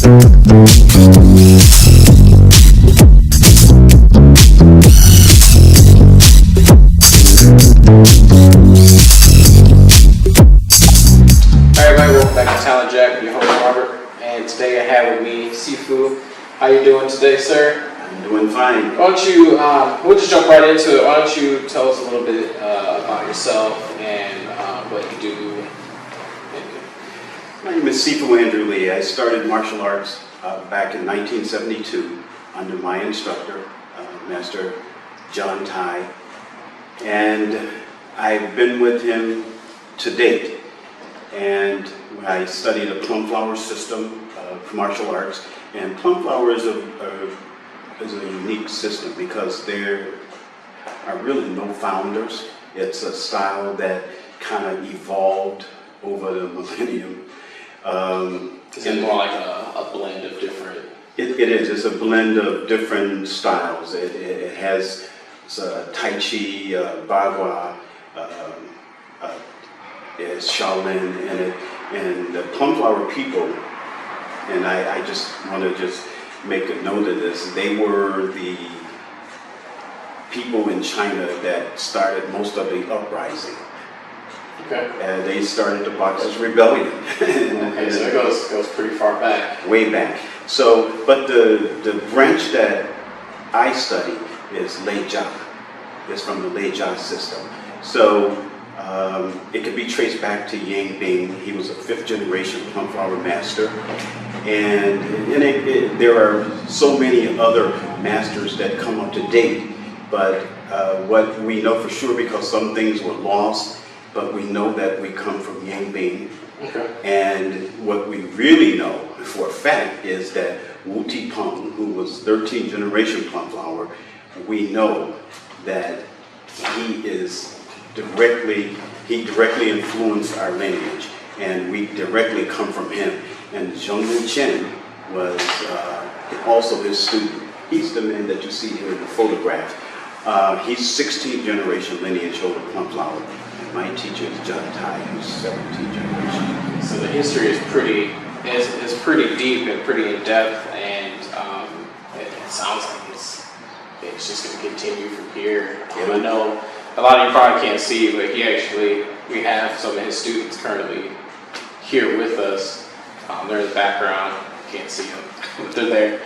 Today I have with me Sifu. How you doing today, sir? I'm doing fine. Why don't you, we'll just jump right into it. Why don't you tell us a little bit about yourself and what you do? My name is Sifu Andrew Lee. I started martial arts back in 1972 under my instructor, Master John Tai, and I've been with him to date. And I studied a plum flower system of martial arts, and plum flower is a unique system because there are really no founders. It's a style that kind of evolved over the millennium. Is it more like a blend of different? It is. It's a blend of different styles. It has Tai Chi, Bagua, is Shaolin in it, and the plum flower people, and I just want to just make a note of this, they were the people in China that started most of the uprising. Okay. And they started the Boxers' Rebellion. Okay, so it goes pretty far back. Way back. So, but the branch that I study is Lei Jia. It's from the Lei Jia system. So, it could be traced back to Yang Bing. He was a 5th generation plum flower master. And there are so many other masters that come up to date. But what we know for sure, because some things were lost, but we know that we come from Yang Bing. Okay. And what we really know for a fact is that Wu Ti Peng, who was 13th generation plum flower, we know that he directly influenced our lineage, and we directly come from him. And Zheng Wu Chen was also his student. He's the man that you see here in the photograph. He's 16th generation lineage holder plum flower. And my teacher is John Tai, who's 17th generation. So the history is pretty deep and pretty in depth, and it sounds like it's just going to continue from here. I know a lot of you probably can't see, but we have some of his students currently here with us. They're in the background. Can't see them, but they're there.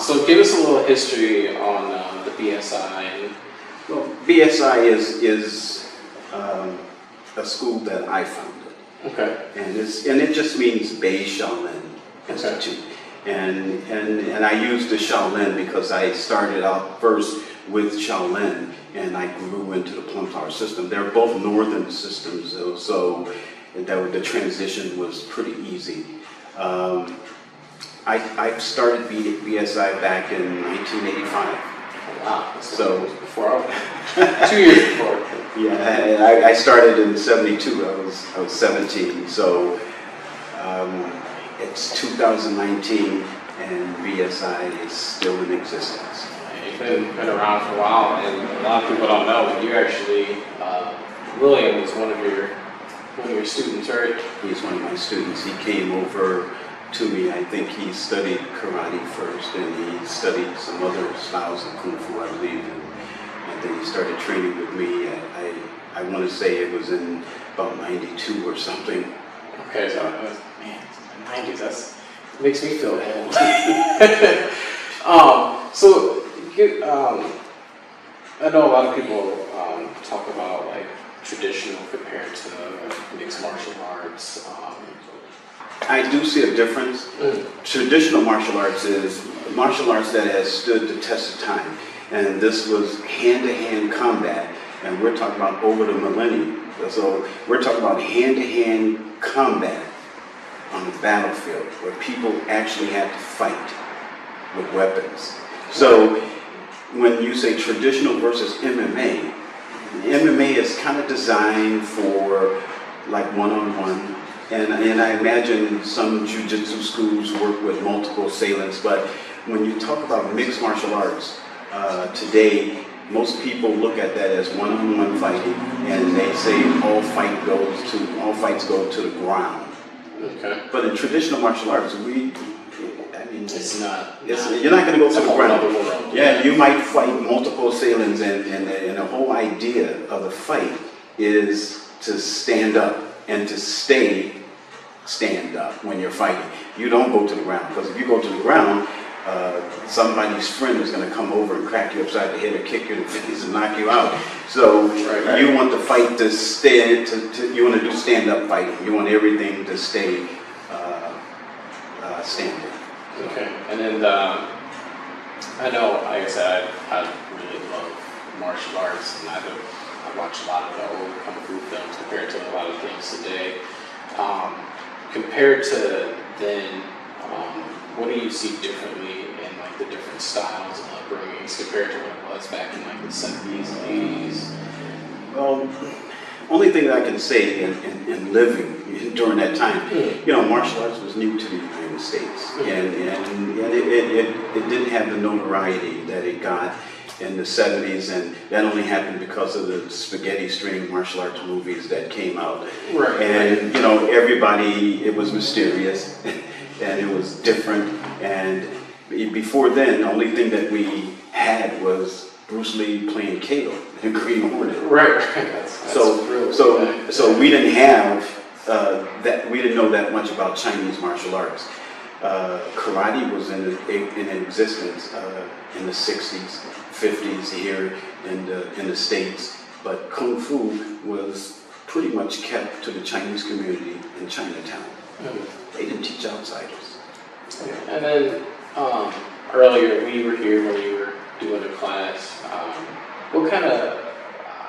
So give us a little history on the BSI. Well, BSI is a school that I founded. Okay. And it just means Bei Shaolin Institute. Okay. And I used the Shaolin because I started out first with Shaolin, and I grew into the plum flower system. They're both northern systems, so the transition was pretty easy. I started BSI back in 1985. Wow. So before 2 years before. Yeah, I started in '72. I was 17. So it's 2019, and BSI is still in existence. You've been around for a while, and a lot of people don't know, but you actually, William was one of your students, right? He's one of my students. He came over to me. I think he studied karate first, and he studied some other styles of kung fu, I believe, and then he started training with me. I want to say it was in about '92 or something. Okay, so man, the '90s. That makes me feel old. I know a lot of people talk about like traditional compared to mixed martial arts. I do see a difference. Traditional martial arts is martial arts that has stood the test of time, and this was hand-to-hand combat, and we're talking about over the millennium. So we're talking about hand-to-hand combat on the battlefield where people actually had to fight with weapons. So when you say traditional versus MMA, MMA is kind of designed for like one-on-one, and I imagine some jiu-jitsu schools work with multiple assailants, but when you talk about mixed martial arts today, most people look at that as one-on-one fighting, and they say all fights go to the ground. Okay. But in traditional martial arts, It's not. You're not going to go to the ground. World. Yeah, you might fight multiple assailants, and the whole idea of the fight is to stand up and to stand up when you're fighting. You don't go to the ground, because if you go to the ground, somebody's friend is going to come over and crack you upside the head or kick you in the face and knock you out. So you want the fight to stand. You want to do stand-up fighting. You want everything to stay standing. Okay, and then I know, like I said, I really love martial arts, and I watch a lot of the old kung fu films compared to a lot of things today. Compared to then, what do you see differently in like the different styles and upbringings compared to what it was back in like the 70s and 80s? Well, only thing that I can say in living during that time, martial arts was new to the United States, and it didn't have the notoriety that it got in the 70s, and that only happened because of the spaghetti string martial arts movies that came out. Right. And everybody, it was mysterious and it was different, and before then, the only thing that we had was Bruce Lee playing Kato in Green Hornet. Right. So we didn't have that. We didn't know that much about Chinese martial arts. Karate was in existence in the 60s, 50s here in the States, but Kung Fu was pretty much kept to the Chinese community in Chinatown. They didn't teach outsiders. And then earlier we were here when you were doing a class. What kind of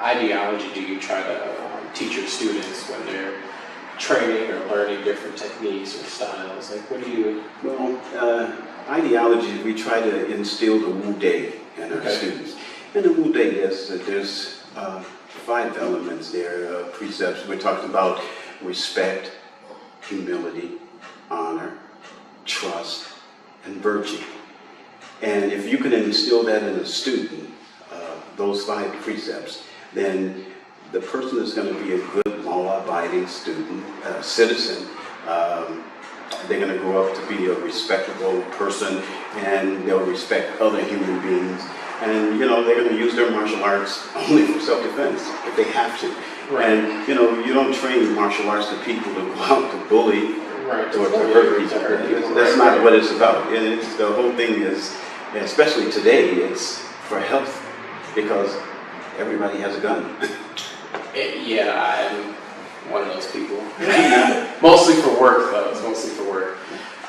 ideology do you try to teach your students when they're training or learning different techniques or styles? Like, what do you? Well, ideology, we try to instill the Wu Dai in our students. And the Wu Dai, there's 5 elements there, precepts. We're talking about respect, humility, honor, trust, and virtue. And if you can instill that in a student, those 5 precepts, then the person is going to be a good law-abiding student, citizen. They're going to grow up to be a respectable person, and they'll respect other human beings. And they're going to use their martial arts only for self-defense if they have to. Right. And you don't train martial arts to people to go out to bully or to hurt people. That's not what it's about. The whole thing is, especially today, it's for health, because everybody has a gun. Yeah, I'm one of those people. Mostly for work, though. It's mostly for work.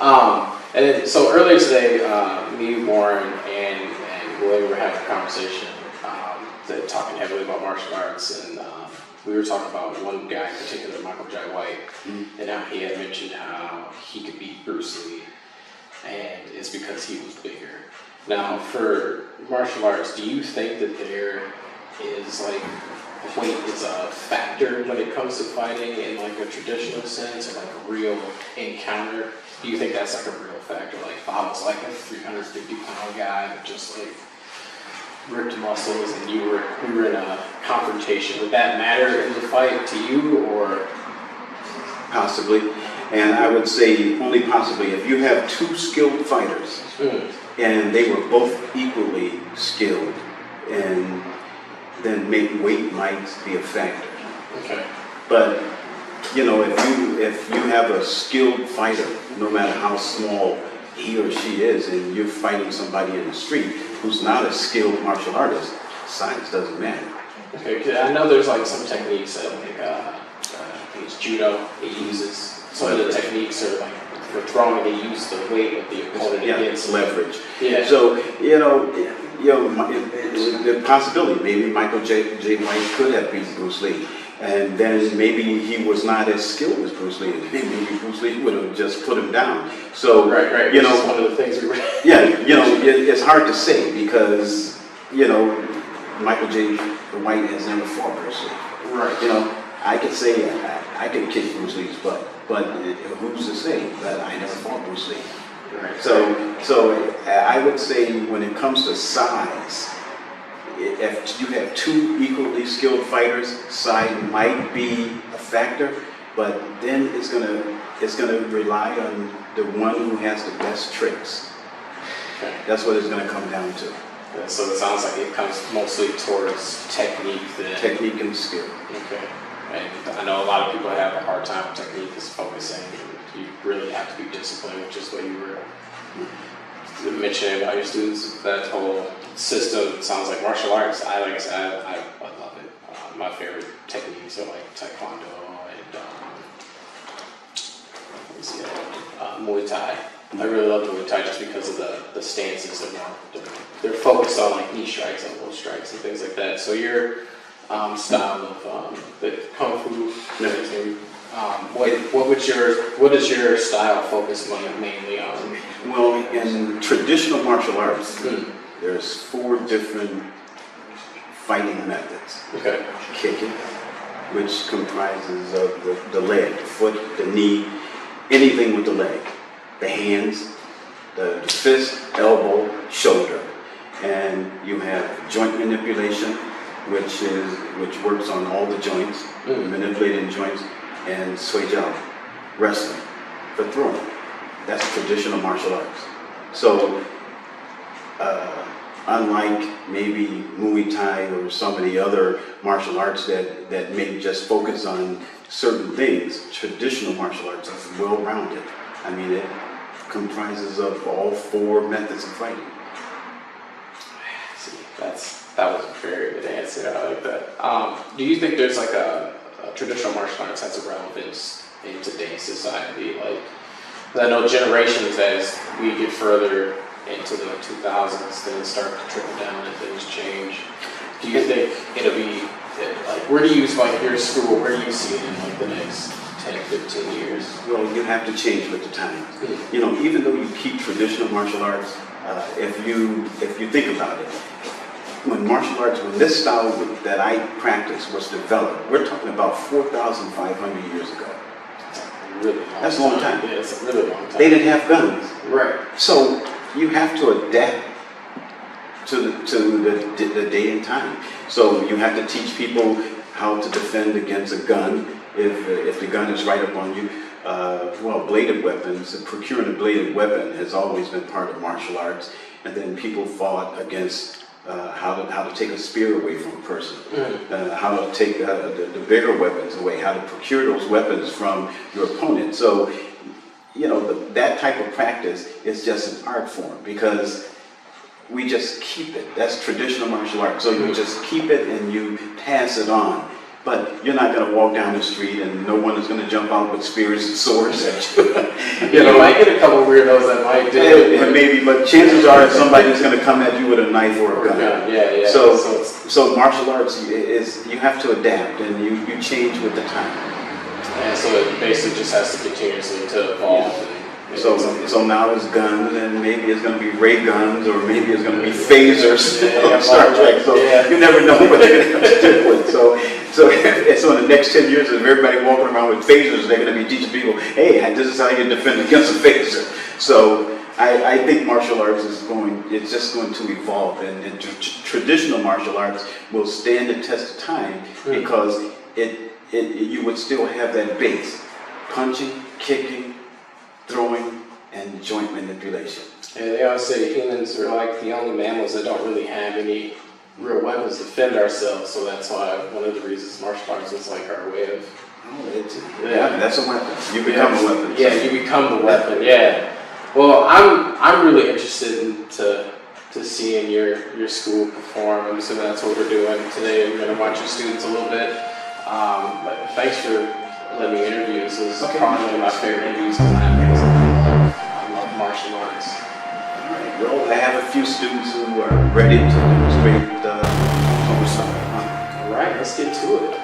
And then, so earlier today, me, Warren, and William were having a conversation, talking heavily about martial arts, and we were talking about one guy in particular, Michael Jai White, and how he had mentioned how he could beat Bruce Lee, and it's because he was bigger. Now, for martial arts, do you think that there is weight is a factor when it comes to fighting in like a traditional sense, or like a real encounter? Do you think that's like a real factor? Like if I was like a 350-pound guy with just like ripped muscles, and we were in a confrontation, would that matter in the fight to you, or? Possibly, and I would say only possibly. If you have 2 skilled fighters, and they were both equally skilled, and then weight might be a factor. Okay. But if you have a skilled fighter, no matter how small he or she is, and you're fighting somebody in the street who's not a skilled martial artist, size doesn't matter. Okay, 'cause I know there's like some techniques that I think it's judo. It uses some of the techniques are like for throwing. They use the weight of the opponent against leverage. Yeah. So the possibility, maybe Michael J. White could have beaten Bruce Lee, and then maybe he was not as skilled as Bruce Lee. Maybe Bruce Lee would have just put him down. So right. Which is one of the things we were. It's hard to say because Michael J. White has never fought Bruce Lee. Right. I could say I could kick Bruce Lee's butt, but who's to say that I never fought Bruce Lee? Right. So I would say when it comes to size, if you have 2 equally skilled fighters, size might be a factor, but then it's gonna rely on the one who has the best tricks Okay. That's what it's going to come down to. Yeah, so it sounds like it comes mostly towards technique then. Technique and skill. Okay. And I know a lot of people have a hard time with technique is focusing. You really have to be disciplined, which is what you were mentioning about your students. That whole system sounds like martial arts. I love it. My favorite techniques are like Taekwondo and Muay Thai. I really love Muay Thai just because of the stances. They're focused on like knee strikes, elbow strikes, and things like that. So your style of the Kung Fu, what is your style focus mainly on? Well, in traditional martial arts, there's 4 different fighting methods. Okay. Kicking, which comprises of the leg, the foot, the knee, anything with the leg. The hands, the fist, elbow, shoulder. And you have joint manipulation, which works on all the joints, manipulating joints, and Sui Jiao, wrestling, for throwing. That's traditional martial arts. So, unlike maybe Muay Thai or some of the other martial arts that may just focus on certain things, traditional martial arts is well-rounded. I mean, it comprises of all 4 methods of fighting. See, that was a very good answer. I like that. Do you think there's like a traditional martial arts has a relevance in today's society? Like, I know generations as we get further into the 2000s, things start to trickle down and things change. Do you think it'll be like, where do you like your school? Where do you see it in like the next 10, 15 years? Well, you have to change with the times. You know, even though you keep traditional martial arts, if you think about it, when this style that I practice was developed, we're talking about 4,500 years ago. That's a long time. Yeah, it's a really long time. They didn't have guns. Right. So you have to adapt to the day and time. So you have to teach people how to defend against a gun if the gun is right up on you. Bladed weapons, procuring a bladed weapon has always been part of martial arts. And then people fought against how to take a spear away from a person, how to take the bigger weapons away, how to procure those weapons from your opponent. So, you know, that type of practice is just an art form because we just keep it. That's traditional martial arts. So you just keep it and you pass it on. But you're not going to walk down the street and no one is going to jump out with spears and swords at you. You might get a couple weirdos that might do it. Maybe, but chances are somebody's going to come at you with a knife or a gun. Yeah. So martial arts is, you have to adapt and you change with the time. And so it basically just has to continuously to evolve. Yeah. So now it's guns, and maybe it's going to be ray guns, or maybe it's going to be phasers on Star Trek. So you never know what you're going to have to do with. So in the next 10 years, if everybody walking around with phasers, they're going to be teaching people, hey, this is how you defend against a phaser. So I think martial arts it's just going to evolve, and traditional martial arts will stand the test of time because you would still have that base, punching, kicking, throwing, and joint manipulation. Yeah, they always say humans are like the only mammals that don't really have any real weapons to defend ourselves, so that's why one of the reasons martial arts is like our way of... That's a weapon. You become a weapon. Yeah, you become the weapon, yeah. Well, I'm really interested in to seeing your school perform. I'm assuming that's what we're doing today. We're going to watch your students a little bit. But thanks for letting me interview. This is probably one of my favorite interviews because I love martial arts. All right. Well, I have a few students who are ready to demonstrate homicide. All right, let's get to it.